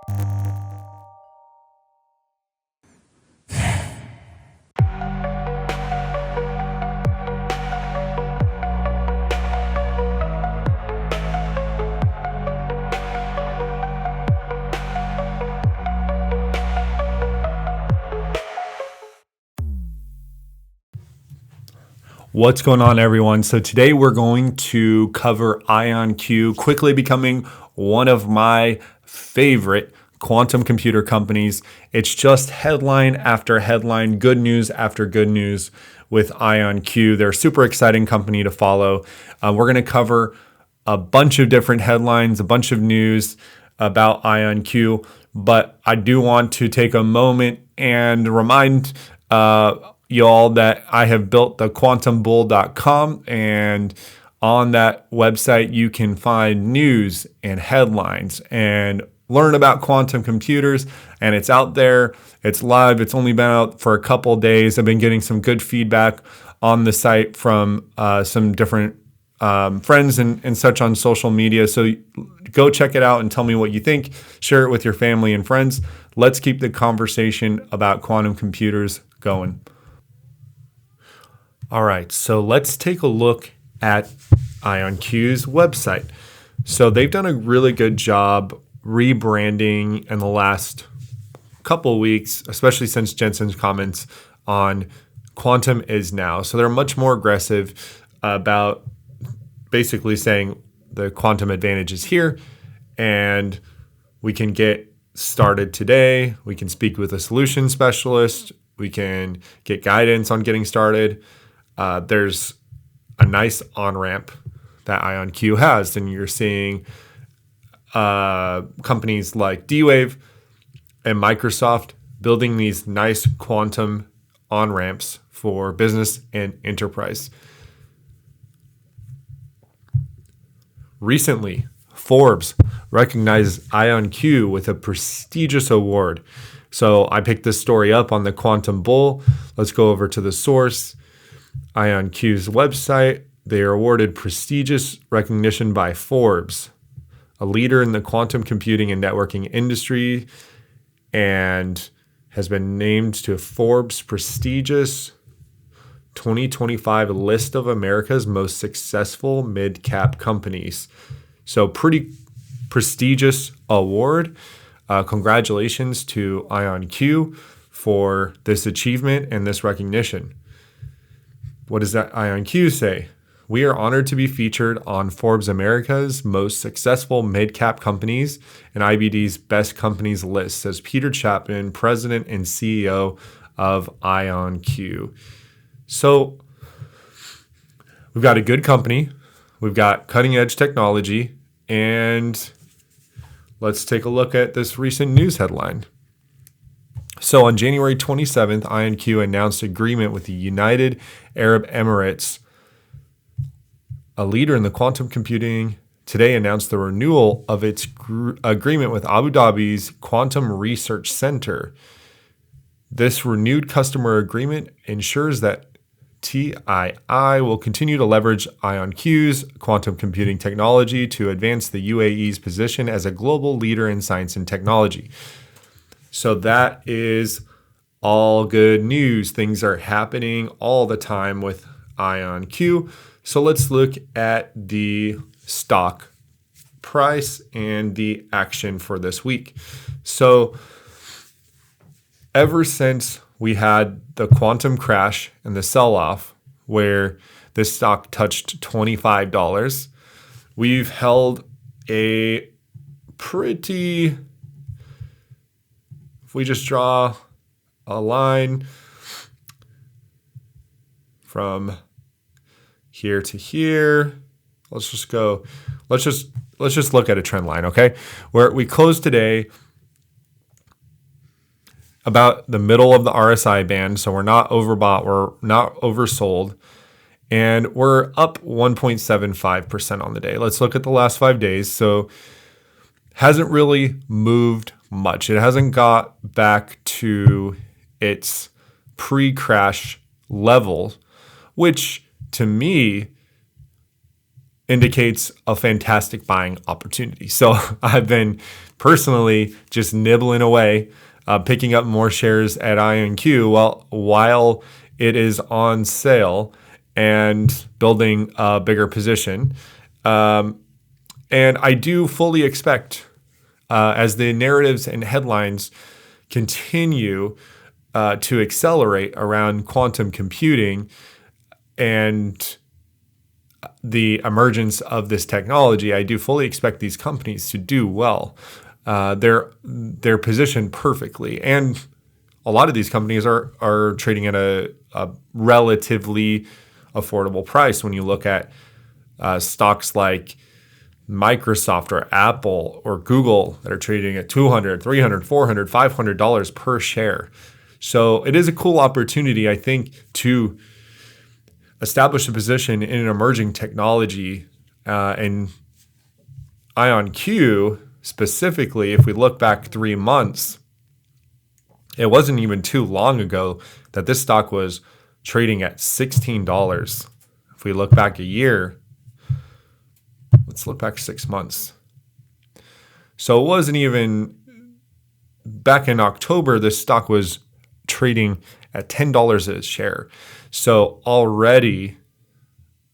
What's going on, everyone? So today we're going to cover IonQ, quickly becoming one of my favorite quantum computer companies. It's just headline after headline, good news after good news with IonQ. They're a super exciting company to follow. We're going to cover a bunch of different headlines, a bunch of news about IonQ, but I do want to take a moment and remind y'all that I have built the quantumbull.com, and on that website you can find news and headlines and learn about quantum computers. And it's out there, it's live, it's only been out for a couple days. I've been getting some good feedback on the site from some different friends and such on social media. So go check it out and tell me what you think. Share it with your family and friends. Let's keep the conversation about quantum computers going. All right, so let's take a look at IonQ's website. So they've done a really good job rebranding in the last couple of weeks, especially since Jensen's comments on quantum is now. So they're much more aggressive about basically saying the quantum advantage is here and we can get started today. We can speak with a solution specialist. We can get guidance on getting started. There's a nice on-ramp that IonQ has, and you're seeing companies like D-Wave and Microsoft building these nice quantum on-ramps for business and enterprise. Recently, Forbes recognized IonQ with a prestigious award. So I picked this story up on the Quantum Bull. Let's go over to the source. IonQ's website. They are awarded prestigious recognition by Forbes, a leader in the quantum computing and networking industry, and has been named to Forbes' prestigious 2025 list of America's most successful mid-cap companies. So pretty prestigious award. Congratulations to IonQ for this achievement and this recognition. What does that IonQ say? We are honored to be featured on Forbes America's most successful mid-cap companies and IBD's best companies list, says Peter Chapman, president and CEO of IonQ. So we've got a good company, we've got cutting edge technology, and let's take a look at this recent news headline. So on January 27th, IonQ announced agreement with the United Arab Emirates, a leader in the quantum computing. Today announced the renewal of its agreement with Abu Dhabi's Quantum Research Center. This renewed customer agreement ensures that TII will continue to leverage IonQ's quantum computing technology to advance the UAE's position as a global leader in science and technology. So that is all good news. Things are happening all the time with IonQ. So let's look at the stock price and the action for this week. So ever since we had the quantum crash and the sell-off where this stock touched $25, we've held a pretty... If we just draw a line from here to here, let's just look at a trend line, okay? Where we closed today about the middle of the RSI band, so we're not overbought, we're not oversold, and we're up 1.75% on the day. Let's look at the last 5 days. So hasn't really moved much. It hasn't got back to its pre-crash level, which to me indicates a fantastic buying opportunity. So I've been personally just nibbling away, picking up more shares at IonQ while it is on sale and building a bigger position. And I do fully expect, as the narratives and headlines continue to accelerate around quantum computing and the emergence of this technology, I do fully expect these companies to do well. They're positioned perfectly, and a lot of these companies are trading at a relatively affordable price. When you look at stocks like Microsoft or Apple or Google that are trading at $200, $300, $400, $500 per share. So it is a cool opportunity, I think, to establish a position in an emerging technology. And IonQ specifically, if we look back 3 months, it wasn't even too long ago that this stock was trading at $16. If we look back a year, let's look back 6 months. So it wasn't even back in October, this stock was trading at $10 a share. So already,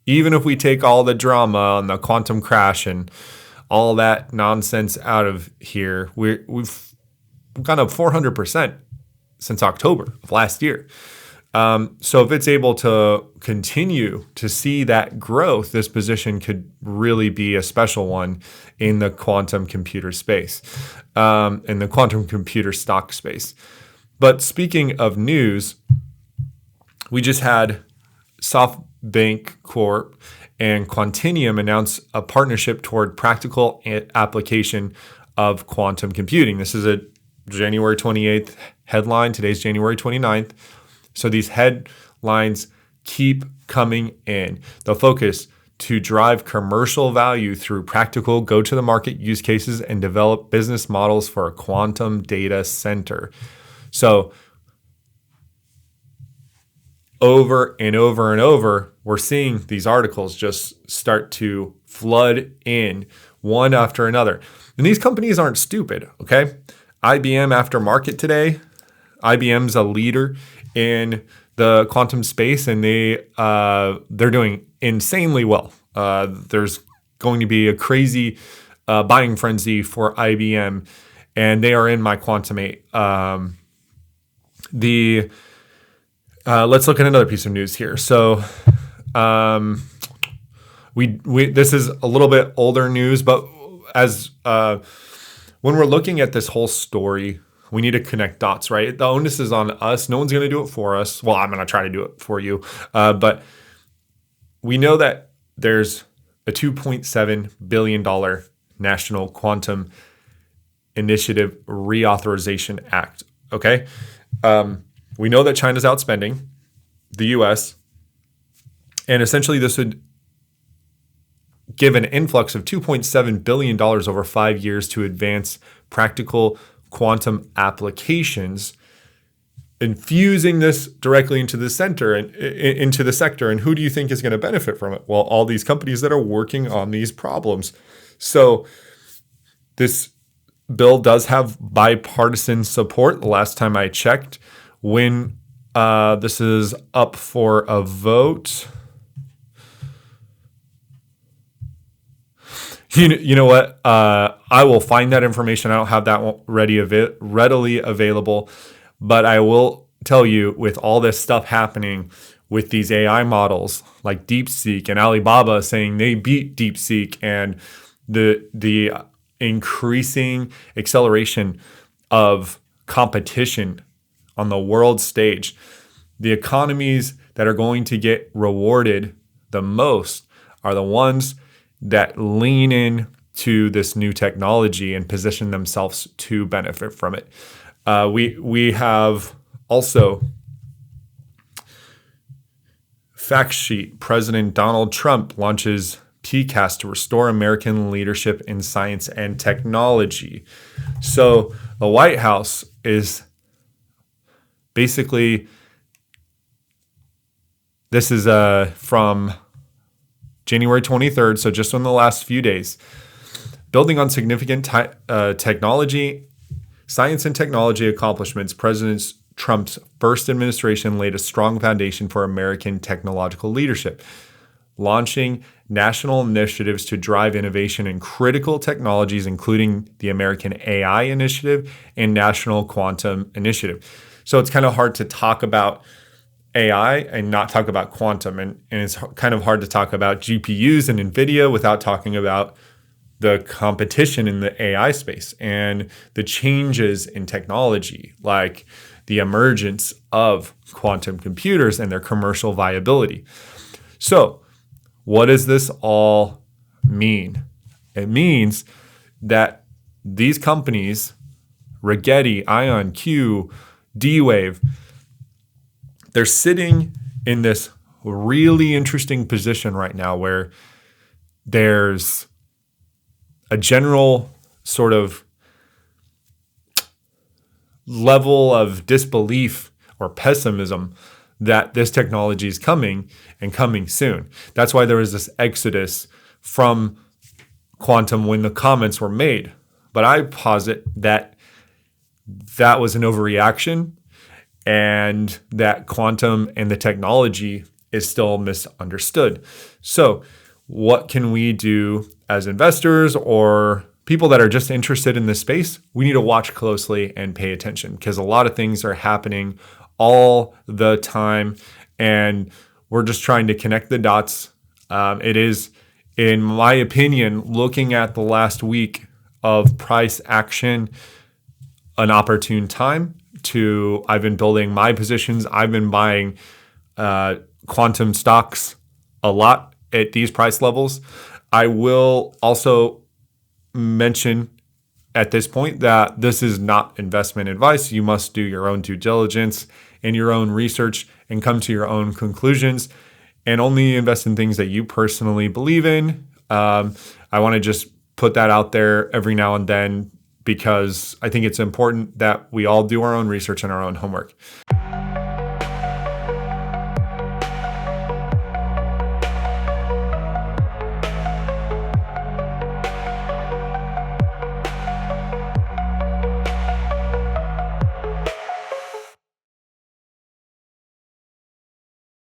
even if we take all the drama and the quantum crash and all that nonsense out of here, we've gone up 400% since October of last year. So if it's able to continue to see that growth, this position could really be a special one in the quantum computer space, in the quantum computer stock space. But speaking of news, we just had SoftBank Corp and Quantinuum announce a partnership toward practical application of quantum computing. This is a January 28th headline. Today's January 29th. So these headlines keep coming in. The focus to drive commercial value through practical go-to-the-market use cases and develop business models for a quantum data center. So over and over and over, we're seeing these articles just start to flood in one after another. And these companies aren't stupid, okay? IBM after market today, IBM's a leader in the quantum space, and they're doing insanely well. There's going to be a crazy buying frenzy for IBM, and they are in my Quantum 8. Let's look at another piece of news here. So this is a little bit older news, but as when we're looking at this whole story, we need to connect dots, right? The onus is on us. No one's going to do it for us. Well, I'm going to try to do it for you. But we know that there's a $2.7 billion National Quantum Initiative Reauthorization Act, okay? We know that China's outspending the U.S., and essentially this would give an influx of $2.7 billion over 5 years to advance practical quantum applications, infusing this directly into the center and into the sector. And who do you think is going to benefit from it? Well, all these companies that are working on these problems. So this bill does have bipartisan support. The last time I checked, when this is up for a vote, you know what? I will find that information. I don't have that readily available, but I will tell you, with all this stuff happening with these AI models like DeepSeek and Alibaba saying they beat DeepSeek, and the increasing acceleration of competition on the world stage, the economies that are going to get rewarded the most are the ones that lean in to this new technology and position themselves to benefit from it. We have also fact sheet. President Donald Trump launches PCAST to restore American leadership in science and technology. So the White House is basically, this is from January 23rd, so just in the last few days. Building on significant science and technology accomplishments, President Trump's first administration laid a strong foundation for American technological leadership, launching national initiatives to drive innovation in critical technologies, including the American AI Initiative and National Quantum Initiative. So it's kind of hard to talk about AI and not talk about quantum. And it's kind of hard to talk about GPUs and NVIDIA without talking about the competition in the AI space and the changes in technology, like the emergence of quantum computers and their commercial viability. So what does this all mean? It means that these companies, Rigetti, IonQ, D-Wave, they're sitting in this really interesting position right now where there's a general sort of level of disbelief or pessimism that this technology is coming and coming soon. That's why there was this exodus from quantum when the comments were made. But I posit that that was an overreaction and that quantum and the technology is still misunderstood. So what can we do as investors or people that are just interested in this space? We need to watch closely and pay attention because a lot of things are happening all the time and we're just trying to connect the dots. It is, in my opinion, looking at the last week of price action, an opportune time to, I've been building my positions. I've been buying quantum stocks a lot at these price levels. I will also mention at this point that this is not investment advice. You must do your own due diligence and your own research and come to your own conclusions and only invest in things that you personally believe in. I want to just put that out there every now and then because I think it's important that we all do our own research and our own homework.